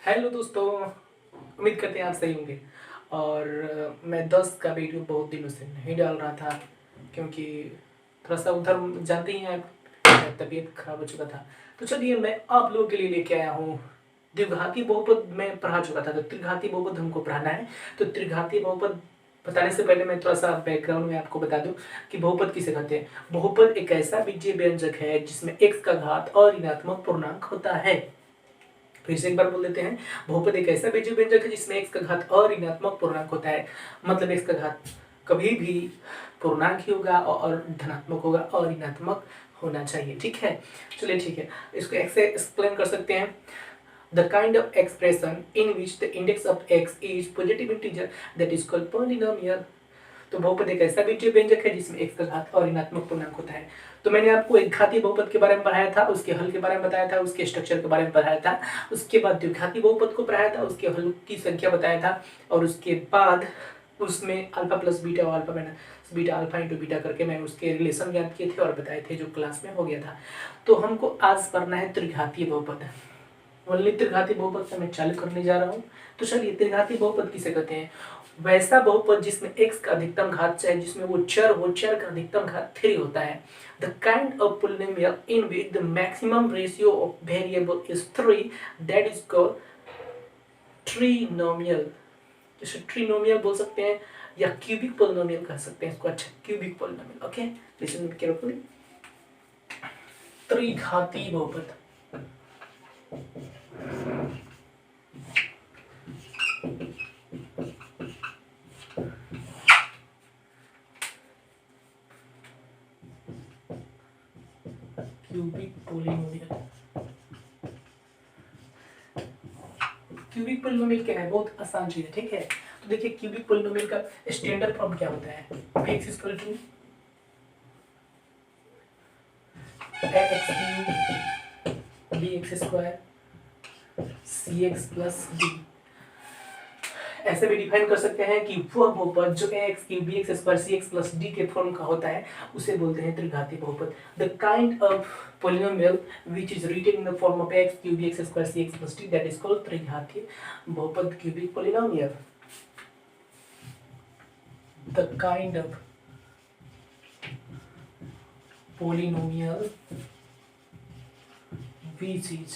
Hello दोस्तों, उम्मीद करते हैं आप सही होंगे। और मैं 10 का वीडियो बहुत दिनों से नहीं डाल रहा था क्योंकि थोड़ा सा उधर जानते ही हैं आप, तबीयत खराब हो चुका था। तो चलिए मैं आप लोगों के लिए लेके आया हूँ। द्विघाती बहुपद मैं पढ़ा चुका था, तो त्रिघाती बहुपद हमको पढ़ाना है। तो त्रिघाती बहुपद बताने से पहले मैं थोड़ा सा बैकग्राउंड में आपको बता दूं कि बहुपद किसे कहते हैं। बहुपद एक ऐसा बीजीय व्यंजक है जिसमें x का घात और ऋणात्मक पूर्णांक होता है। फिर से एक बार बोल देते हैं, बहुपद एक ऐसा बीजीय व्यंजक है जिसमें x का घात और ऋणात्मक पूर्णांक होता है। मतलब x का घात कभी भी पूर्णांक ही होगा और धनात्मक होगा और ऋणात्मक होना चाहिए। ठीक है, चलिए ठीक है, इसको x से एक्सप्लेन कर सकते हैं। The kind of expression in which the index of x is positive integer that is called polynomial। तो बहुपद एक ऐसा बीजीय व्यंजक है जिसमें x का घात और ऋणात्मक पूर्णांक होता है। तो मैंने आपको एक घातीय बहुपद के बारे में पढ़ाया था, उसके हल के बारे में बताया था, उसके स्ट्रक्चर के बारे में पढ़ाया था। उसके बाद द्विघाती बहुपद को पढ़ाया था, उसके हल की संख्या बताया था। और उसके बाद उसमें अल्फा प्लस बीटा और alpha minus beta alpha into beta करके मैंने उसके रिलेशन ज्ञात किए थे और बताए थे, जो क्लास में हो गया था। तो हमको आज पढ़ना है त्रिघातीय बहुपद। वनली त्रिघाती बहुपद से मैं चालू करने जा रहा हूँ। तो चलिए, त्रिघाती बहुपद किसे कहते हैं? वैसा बहुपद जिसमें x का अधिकतम घात चाहे जिसमें वो चर का अधिकतम घात 3 होता है। The kind of polynomial in which the maximum ratio of variable is 3 that is called trinomial। जैसे ट्रिनोमियल बोल सकते हैं या क्यूबिक पोलिनोमियल कह सकते हैं इसको। अच्छा, cubic polynomial. Okay, listen carefully. त्रिघाती बहुपद क्यूबिक पोलिनोमियल। क्यूबिक पोलिनोमियल क्या है? बहुत आसान चीज है। ठीक है, तो देखिए क्यूबिक पोलिनोमियल का स्टैंडर्ड फॉर्म क्या होता है? x equal to x cube bx square cx plus d। ऐसे भी डिफाइन कर सकते हैं कि वह बहुपद जो ax cube bx square cx plus d के फॉर्म का होता है उसे बोलते हैं त्रिघाती बहुपद। The kind of polynomial which is written in the form of x cube bx square cx plus d that is called त्रिघातीय बहुपद, cubic polynomial। The kind of polynomial which is written in the form of x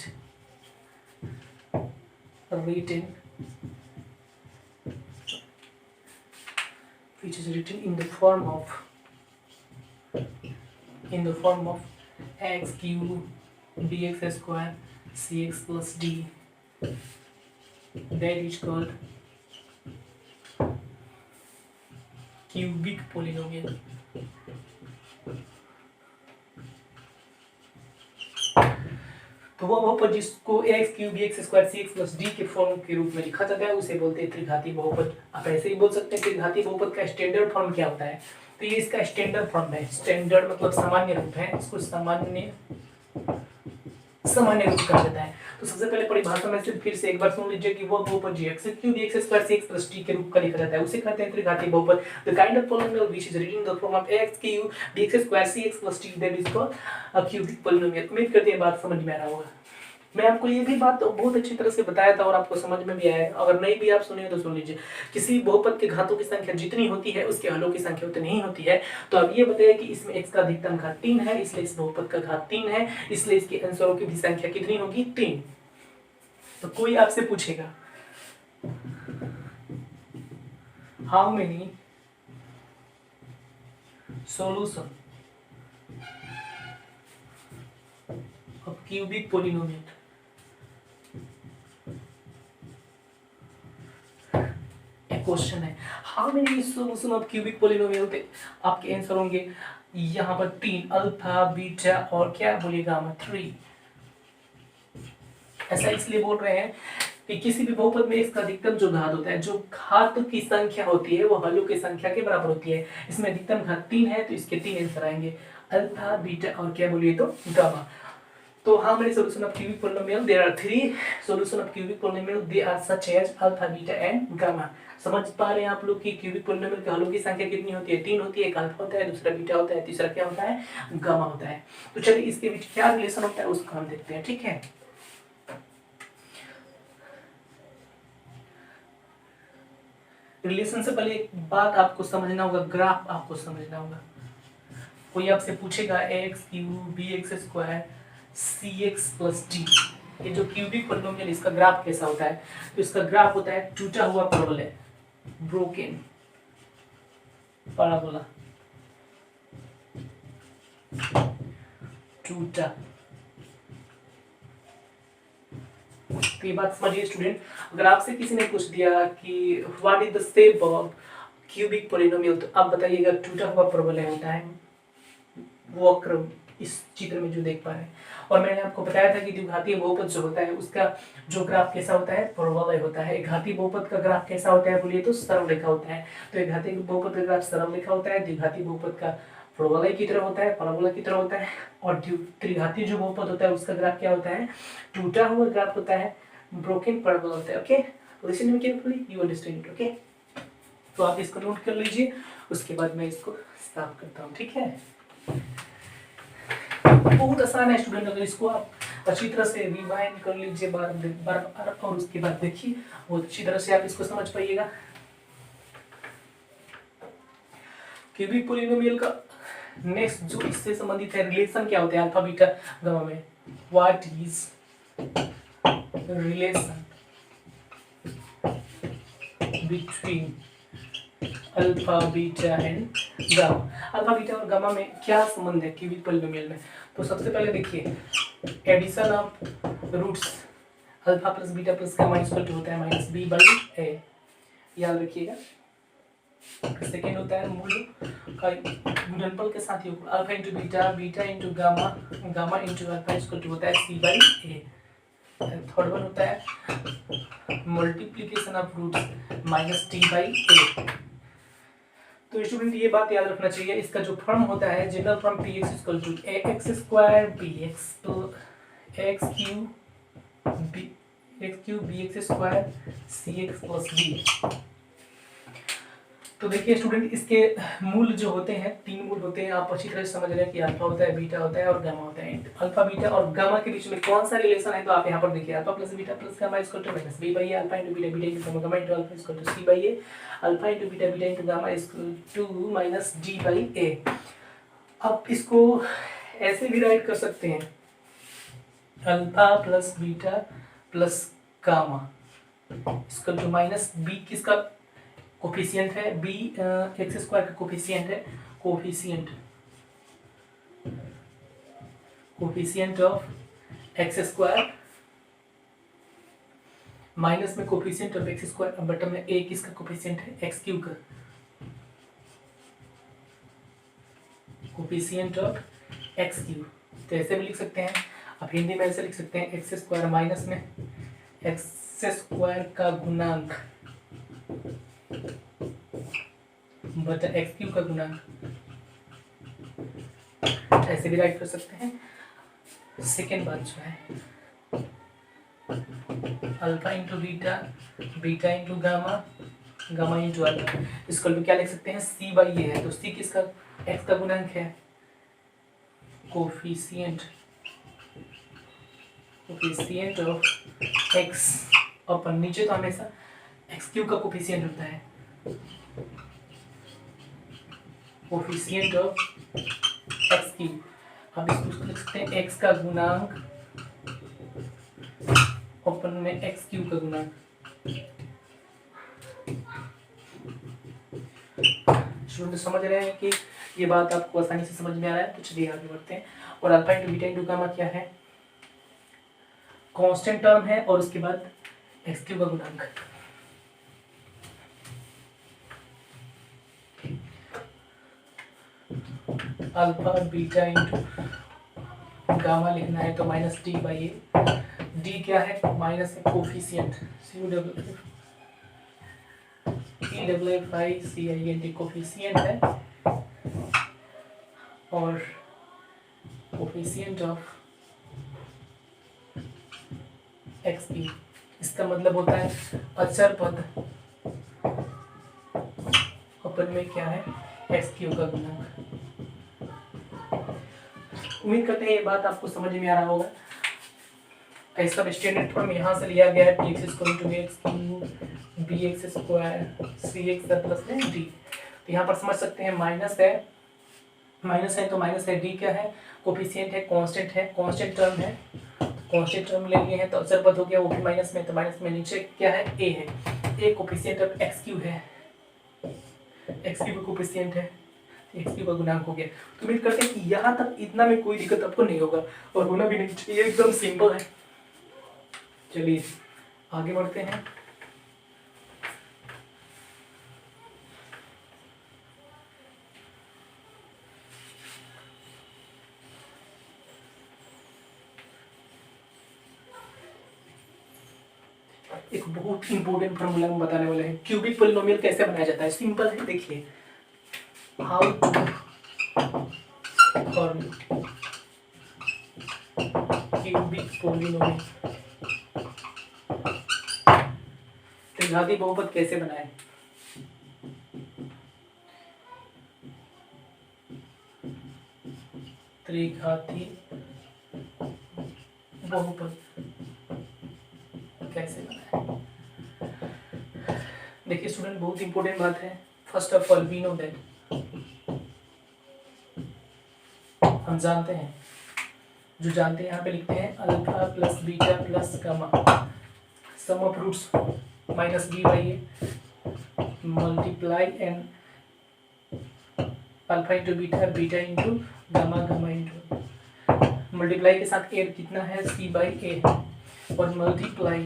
cube bx square cx plus d that is called cubic polynomial। तो वह बहुपद जिसको x cube bx square cx plus d के form के रूप में लिखा जाता है उसे बोलते हैं त्रिघाती बहुपद। आप ऐसे ही बोल सकते हैं त्रिघाती बहुपद का स्टैंडर्ड फॉर्म क्या होता है? तो ये इसका स्टैंडर्ड फॉर्म है। स्टैंडर्ड मतलब सामान्य रूप है, इसको सामान्य रूप कहा जाता है। तो सबसे पहले परिभाषा में से फिर से एक बार सुन लीजिए कि वह बहुपद जो x cube bx square cx plus d के रूप का लिखा जाता है उसे कहते हैं त्रिघाती बहुपद। The kind of polynomial which is written in the form of x cube bx square cx plus d that is called a cubic polynomial. उम्मीद करते हैं बात समझ में आ रहा होगा। मैं आपको ये भी बात तो बहुत अच्छी तरह से बताया था और आपको समझ में भी आया है। अगर नहीं भी आप सुने तो सुन लीजिए। किसी बहुपद के घातों की संख्या जितनी होती है उसके हलों की संख्या उतनी ही होती है। तो अब ये बताइए कि इसमें x का अधिकतम घात 3 है, इसलिए इस बहुपद का घात 3 है, इसलिए इसके अंशों की भी संख्या कितनी होगी? 3। तो कोई आपसे पूछेगा how many solution of cubic polynomial. Question है how many solution of cubic polynomial. पे आपके आंसर होंगे यहाँ पर 3, अल्फा बीटा और क्या बोलिएगा हम 3। ऐसा इसलिए बोल रहे हैं कि किसी भी बहुपद में इसका अधिकतम जो घात होता है, जो घात की संख्या होती है वो हलों की संख्या के बराबर होती है। इसमें अधिकतम घात 3 है तो इसके 3 आंसर आएंगे, अल्फा बीटा और क्या बोलिए तो गामा। तो how many solution of cubic polynomial? There are 3 solution of cubic polynomial. They are such as alpha, beta and gamma। समझ पा रहे हैं आप लोग कि क्यूबिक पोलिनोमियल के हलों की संख्या कितनी होती है? 3 होती है। एक अल्फा होता है, दूसरा बीटा होता है, तीसरा क्या होता है? गामा होता है। तो चलिए इसके बीच क्या रिलेशन होता है उसको हम देखते हैं। ठीक है, रिलेशन से पहले एक बात आपको समझना होगा, ग्राफ आपको समझना होगा। कोई आपसे पूछेगा x cube B x square सी एक्स प्लस डी, ये जो क्यूबिक पॉलिनोमियल इसका ग्राफ कैसा होता है, तो इसका ग्राफ होता है टूटा हुआ पैराबोला, ब्रोकन पैराबोला, टूटा। तो ये बात समझिए स्टूडेंट, अगर आपसे किसी ने पूछ दिया कि what is the shape of cubic polynomial, तो आप बताइएगा टूटा हुआ पैराबोला होता है, वक्र इस चित्र में जो देख पा रहे हैं। और मैंने आपको बताया था कि द्विघातीय बहुपद जो होता है उसका जो ग्राफ कैसा होता है, पैराबोला होता है। एक घातीय बहुपद का ग्राफ कैसा होता है बोलिए तो सरल रेखा होता है। तो एक घातीय बहुपद का ग्राफ सरल रेखा होता है, द्विघातीय बहुपद का पैराबोला की तरह होता है, पैराबोला की तरह होता है। और त्रिघातीय जो बहुपद होता है उसका ग्राफ क्या होता है, टूटा हुआ ग्राफ होता है, ब्रोकन पैराबोला होता है। Okay, listen me carefully, you understand it. Okay, तो आप इसको नोट कर लीजिए, उसके बाद मैं इसको साफ करता हूँ, ठीक है। बहुत आसान है स्टूडेंट, अगर इसको आप अच्छी तरह से रिवाइंड कर लीजिए बार बार और उसके बाद देखिए बहुत अच्छी तरह से आप इसको समझ पाइएगा। क्यूबिक पॉलिनोमियल का नेक्स्ट जो इससे संबंधित है रिलेशन क्या होता है अल्फा बीटा गामा में, what is relation between alpha beta and gamma. Alpha beta और गामा में क्या संबंध है क्यूबिक पॉलिनोमियल में, तो सबसे पहले देखिए addition of roots alpha plus beta plus gamma equal to होता है माइनस बी बाई ए, याद रखिएगा। सेकेंड होता है मूल का गुणनफल के साथ योग alpha into beta, beta into gamma, gamma into alpha equal to होता है c by a. Third one होता है multiplication of roots minus t by a. तो स्टूडेंट ये बात याद रखना चाहिए, इसका जो फॉर्म होता है general form P X equal to A X square B X X cube B x square C x plus B. तो देखिए स्टूडेंट इसके मूल जो होते हैं, तीन मूल होते हैं, आप अच्छी तरह से समझ रहे हैं कि अल्फा होता है, बीटा होता है और गामा होता है। अल्फा बीटा और गामा के बीच में कौन सा रिलेशन है, तो आप यहाँ पर देखिए alpha plus beta plus gamma equal to minus B by a, alpha into beta beta into gamma, gamma into alpha equal to c by a, alpha into beta beta into gamma equal to minus d by a. अब इसको ऐसे भी write कर सकते हैं, alpha plus beta plus gamma equal to minus b किसका coefficient है, b x square का कोफिशिएंट है, coefficient of x square minus में coefficient of x square, button में ए किसका कोफिशिएंट है, एक्स क्यूब का कोफिशिएंट ऑफ एक्स क्यूब। तो ऐसे भी लिख सकते हैं, आप हिंदी में ऐसे लिख सकते हैं एक्स स्क्वायर माइनस में एक्स स्क्वायर का गुणांक बटा एक्स क्यूब का गुणांक, ऐसे भी राइट कर सकते हैं। सेकेंड बात जो है alpha into beta, beta into gamma, gamma into alpha, इसको भी क्या लिख सकते हैं, सी बाई ए है। तो सी किसका, एक्स का गुणांक है, कोफिशिएंट ऑफ एक्स, और नीचे तो हमेशा एक्स क्यूब का कोफिशिएंट होता है, कोफिशिएंट ऑफ एक्स क्यूब। अब इसको लिख सकते हैं एक्स का गुणांक ओपन में एक्स क्यूब का गुणांक। स्टूडेंट समझ रहे हैं कि ये बात आपको आसानी से समझ में आ रहा है, तो चलिए आगे बढ़ते हैं। और alpha into beta into gamma क्या है, कांस्टेंट टर्म है, और उसके बाद एक्स क्यूब का गुणांक। अल्फा बीटा इंटू गामा लिखना है तो minus d by A, D क्या है, माइनस है कोफिशिएंट, CEFI कोफिशिएंट है, और कोफिशिएंट ऑफ एक्स क्यूब, इसका मतलब होता है अचर पद अपन में क्या है, एक्स क्यूब का गुणांक। उम्मीद करते हैं ये बात आपको समझ में आ रहा होगा। ऐसा स्टैंडर्ड फॉर्म यहाँ से लिया गया है, p x square into x cube B x square सी एक्स प्लस डी। तो यहाँ पर समझ सकते हैं माइनस है तो माइनस है, डी क्या है, कोफिशिएंट है, कांस्टेंट टर्म है, कांस्टेंट टर्म ले लिए हैं तो अचर पद हो गया, वो भी माइनस में, तो माइनस में नीचे क्या है, ए है, ए कोफिशिएंट ऑफ एक्स क्यू है, एक्स क्यू कोफिशिएंट है, एक्स क्यू का गुणांक हो गया। तो उम्मीद करते हैं कि यहाँ तक इतना में कोई दिक्कत आपको नहीं होगा और होना भी नहीं चाहिए, एकदम सिंपल है। चलिए आगे बढ़ते हैं। एक बहुत इंपॉर्टेंट फॉर्मूला हम बताने वाले हैं, क्यूबिक पॉलिनोमियल कैसे बनाया जाता है। सिंपल है, देखिए how to form cubic polynomial, त्रिघाती बहुपद कैसे बनाए। त्रिघाती बहुपद कैसे बनाए, देखिए स्टूडेंट बहुत इंपॉर्टेंट बात है। First of all we know that, हम जानते हैं, जो जानते हैं यहाँ पे लिखते हैं alpha plus beta plus gamma, sum of roots minus B by A multiply and alpha into beta, beta into gamma, gamma into multiply के साथ ए कितना है, सी बाई ए, और मल्टीप्लाई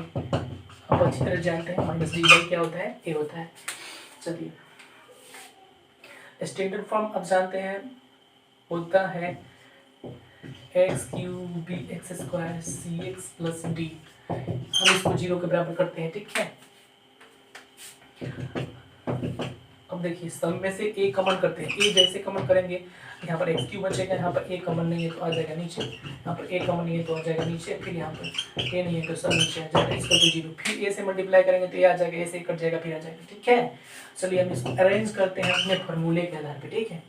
आप अच्छी तरह जानते हैं माइनस डी बाई क्या होता है, ए होता है। चलिए स्टैंडर्ड फॉर्म अब जानते हैं, होता है x cube B x square सी एक्स प्लस डी। हम इसको 0 के बराबर करते हैं, ठीक है। अब देखिए सम में से ए कॉमन करते हैं, ए जैसे कॉमन करेंगे यहाँ पर एक्स क्यूब बचेगा, यहाँ पर ए कॉमन नहीं है तो आ जाएगा नीचे, यहाँ पर ए कॉमन नहीं है तो आ जाएगा नीचे, फिर यहाँ पर ए नहीं है तो सब नीचे आ जाएगा, इसको तो 0, फिर ए से मल्टीप्लाई करेंगे तो ए आ जाएगा, ए से कट जाएगा फिर आ जाएगा, ठीक है। चलिए हम इसको अरेंज करते हैं अपने फॉर्मूले के आधार पर, ठीक है।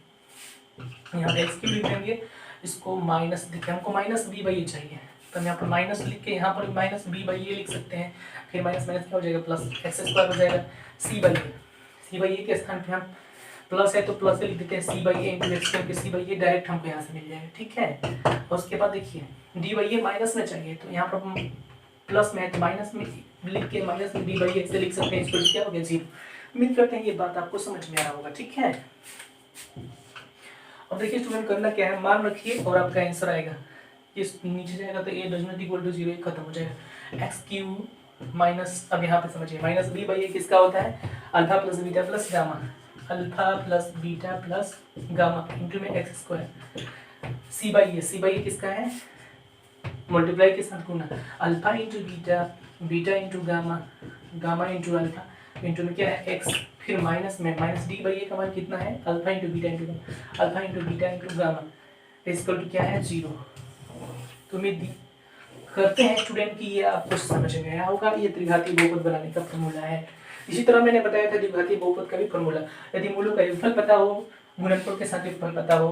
यहाँ पर एक्स क्यूब लिख देंगे, इसको माइनस, देखिए हमको माइनस बी बाई ए चाहिए, तो हम यहाँ पर माइनस लिख के यहाँ पर माइनस बी बाई ए लिख सकते हैं, फिर माइनस माइनस क्या हो जाएगा, प्लस एक्स स्क्वायर हो जाएगा सी बाई ए, सी बाई ए के स्थान पे हम प्लस है तो प्लस से लिख देते हैं, सी बाई ए इंटू एक्स करके सी बाई ए डायरेक्ट हमको यहाँ से मिल जाएगा, ठीक है। और उसके बाद देखिए डी बाई ए माइनस में चाहिए, तो यहाँ पर हम प्लस में है तो माइनस में लिख के माइनस में डी बाई ए से लिख सकते हैं, इसको क्या हो गया 0। उम्मीद करते हैं ये बात आपको समझ में आ रहा होगा, ठीक है। अब देखिए स्टूडेंट करना क्या है, मान रखिए और आपका आंसर आएगा, इस नीचे जाएगा तो ए डज नॉट इक्वल टू 0 खत्म हो जाएगा, एक्स क्यूब माइनस, अब यहाँ पे समझिए माइनस बी बाई ए किसका होता है, alpha plus beta plus gamma, alpha plus beta plus gamma into में x square, c by a किसका है, मल्टीप्लाई के साथ गुना, alpha into beta, beta into gamma, gamma into alpha into में क्या है एक्स, फिर माइनस में माइनस डी बाई ए का मान कितना है, alpha into beta into gamma, alpha into beta into gamma equal to क्या है 0। तो उम्मीद करते हैं स्टूडेंट कि ये आपको समझ में आया होगा, ये त्रिघाती बहुपद बनाने का फॉर्मूला है। इसी तरह मैंने बताया था द्विघाती बहुपद का भी फॉर्मूला, यदि मूलों का योगफल पता हो, गुणनफल के साथ योगफल पता हो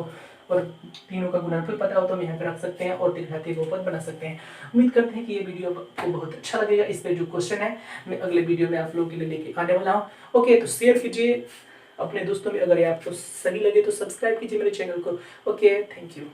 और तीनों का गुणनफल पता हो तो हम यहाँ पे रख सकते हैं और त्रिघाती बहुपद बना सकते हैं। उम्मीद करते हैं कि ये वीडियो आपको बहुत अच्छा लगेगा। इस पे जो क्वेश्चन है मैं अगले वीडियो में आप लोगों के लिए लेके आने वाला हूँ। ओके, तो शेयर कीजिए अपने दोस्तों में, अगर ये आपको सही लगे तो सब्सक्राइब कीजिए मेरे चैनल को। Okay, thank you.